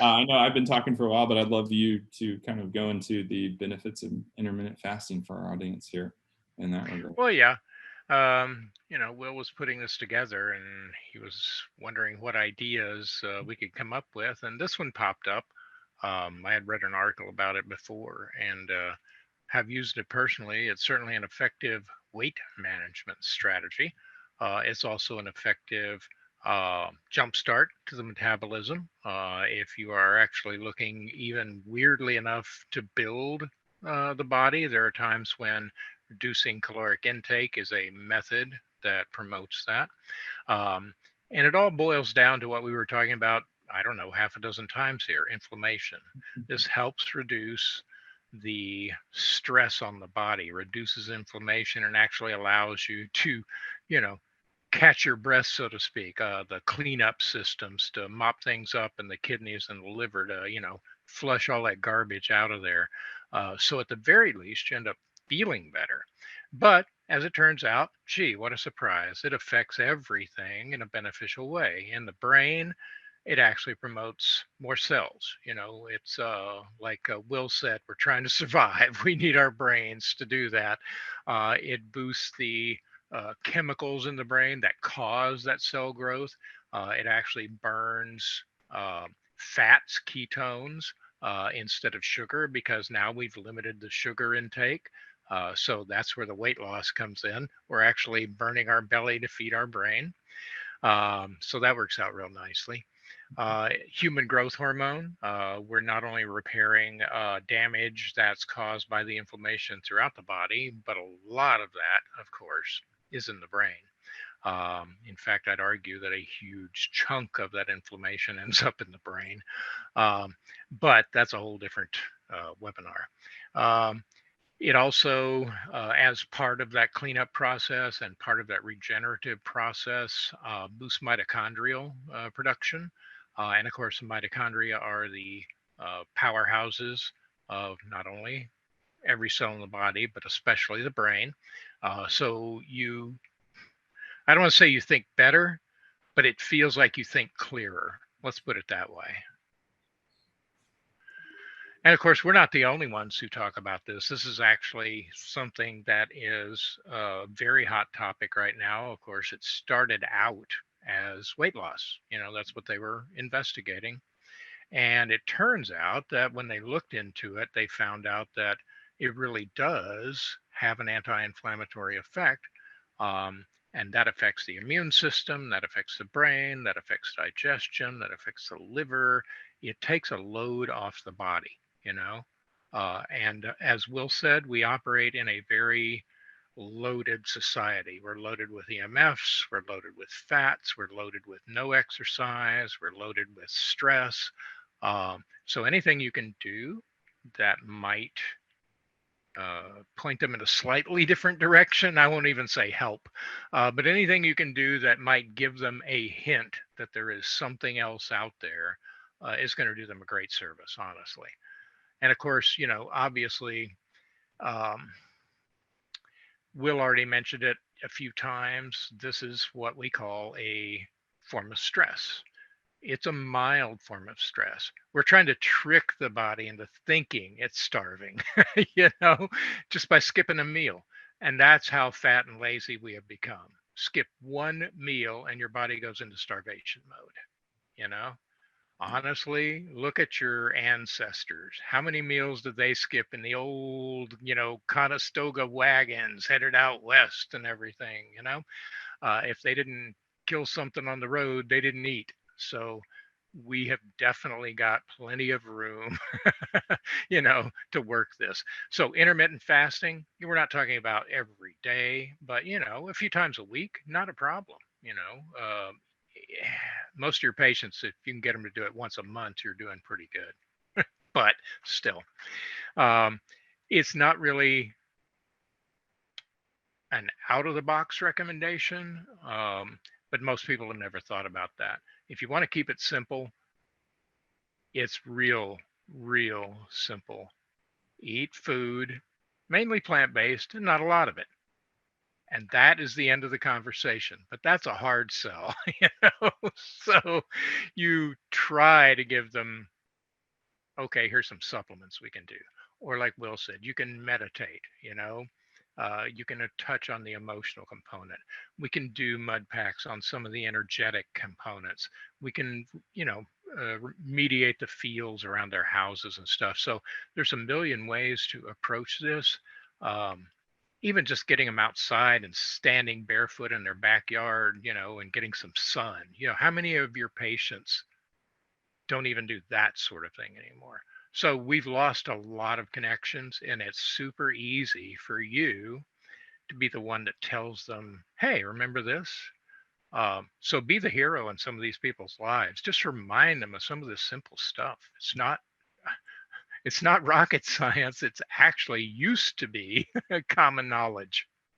I know I've been talking for a while, but I'd love you to kind of go into the benefits of intermittent fasting for our audience here in that regard. Well, yeah. Will was putting this together and he was wondering what ideas we could come up with. And this one popped up. I had read an article about it before and have used it personally. It's certainly an effective weight management strategy. It's also an effective jumpstart to the metabolism. If you are actually looking even weirdly enough to build the body, there are times when reducing caloric intake is a method that promotes that. Um, and it all boils down to what we were talking about, I don't know, half a dozen times here, inflammation. This helps reduce the stress on the body, reduces inflammation, and actually allows you to, you know, catch your breath, so to speak, the cleanup systems to mop things up in the kidneys and the liver to, flush all that garbage out of there. So at the very least, you end up feeling better. But as it turns out, gee, what a surprise. It affects everything in a beneficial way. In the brain, it actually promotes more cells. It's like Will said, we're trying to survive. We need our brains to do that. It boosts the chemicals in the brain that cause that cell growth. It actually burns fats, ketones, instead of sugar because now we've limited the sugar intake. So that's where the weight loss comes in. We're actually burning our belly to feed our brain. So that works out real nicely. Human growth hormone, we're not only repairing damage that's caused by the inflammation throughout the body, but a lot of that, of course, is in the brain. In fact, I'd argue that a huge chunk of that inflammation ends up in the brain. But that's a whole different webinar. It also, as part of that cleanup process and part of that regenerative process, boosts mitochondrial production. And of course, the mitochondria are the powerhouses of not only every cell in the body, but especially the brain. So I don't want to say you think better, but it feels like you think clearer. Let's put it that way. And of course, we're not the only ones who talk about this. This is actually something that is a very hot topic right now. Of course, it started out as weight loss. That's what they were investigating. And it turns out that when they looked into it, they found out that it really does have an anti inflammatory effect. And that affects the immune system, that affects the brain, that affects digestion, that affects the liver. It takes a load off the body. And as Will said, we operate in a very loaded society. We're loaded with EMFs, we're loaded with fats, we're loaded with no exercise, we're loaded with stress. So anything you can do that might point them in a slightly different direction, I won't even say help, but anything you can do that might give them a hint that there is something else out there is going to do them a great service, honestly. And of course, obviously, um, Will already mentioned it a few times. This is what we call a form of stress. It's a mild form of stress. We're trying to trick the body into thinking it's starving, just by skipping a meal. And that's how fat and lazy we have become. Skip one meal and your body goes into starvation mode, you know? Honestly, look at your ancestors. How many meals did they skip in the old, Conestoga wagons headed out west and everything, If they didn't kill something on the road, they didn't eat. So we have definitely got plenty of room, to work this. So intermittent fasting, we're not talking about every day, but, a few times a week, not a problem, most of your patients, if you can get them to do it once a month, you're doing pretty good. But still, um, it's not really an out of the box recommendation, but most people have never thought about that. If you want to keep it simple, it's real simple. Eat food, mainly plant based, and not a lot of it. And that is the end of the conversation. But that's a hard sell, So you try to give them okay, here's some supplements we can do. Or like Will said, you can meditate, you can touch on the emotional component. We can do mud packs on some of the energetic components. We can, mediate the fields around their houses and stuff. So there's a million ways to approach this. Um, Even just getting them outside and standing barefoot in their backyard, and getting some sun. How many of your patients don't even do that sort of thing anymore? So we've lost a lot of connections, and it's super easy for you to be the one that tells them, hey, remember this? So be the hero in some of these people's lives. Just remind them of some of this simple stuff. It's not rocket science. It's actually used to be common knowledge.